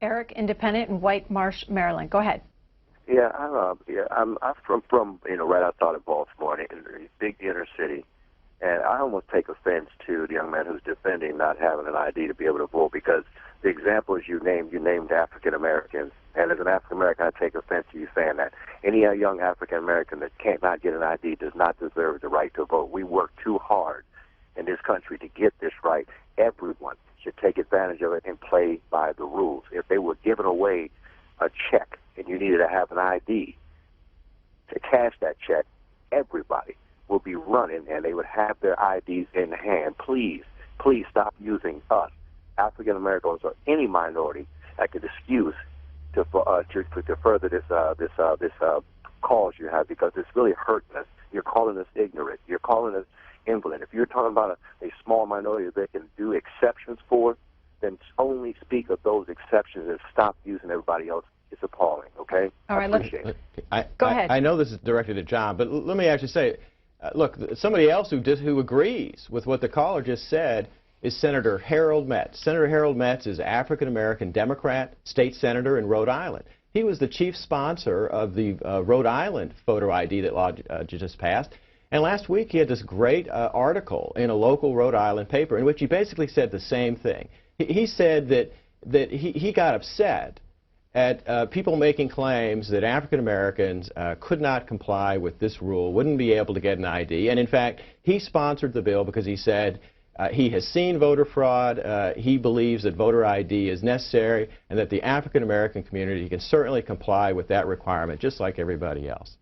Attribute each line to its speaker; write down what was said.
Speaker 1: Eric, Independent in White Marsh, Maryland. Go ahead.
Speaker 2: Yeah, I'm from right outside of Baltimore, in the big inner city, and I almost take offense to the young man who's defending not having an ID to be able to vote, because the examples you named African Americans, and as an African American, I take offense to you saying that. Any young African American that cannot get an ID does not deserve the right to vote. We work too hard in this country to get this right. Everyone should take advantage of it and play by the rules. If they were giving away a check and you needed to have an ID to cash that check, everybody will be running and they would have their IDs in hand. Please stop using us, African Americans, or any minority as an excuse to further this cause you have, because it's really hurting us. You're calling us ignorant. You're calling us invalid. If you're talking about a small minority that they can do exceptions for, then only speak of those exceptions and stop using everybody else. It's appalling, okay?
Speaker 1: All right,
Speaker 3: Go ahead. I know this is directed at John, but let me actually say, look, somebody else who agrees with what the caller just said is Senator Harold Metz. Senator Harold Metz is African-American Democrat, state senator in Rhode Island. He was the chief sponsor of the Rhode Island photo ID that law just passed. And last week he had this great article in a local Rhode Island paper in which he basically said the same thing. He said that he got upset at people making claims that African Americans could not comply with this rule, wouldn't be able to get an ID. And in fact, he sponsored the bill because he said he has seen voter fraud, he believes that voter ID is necessary, and that the African American community can certainly comply with that requirement just like everybody else.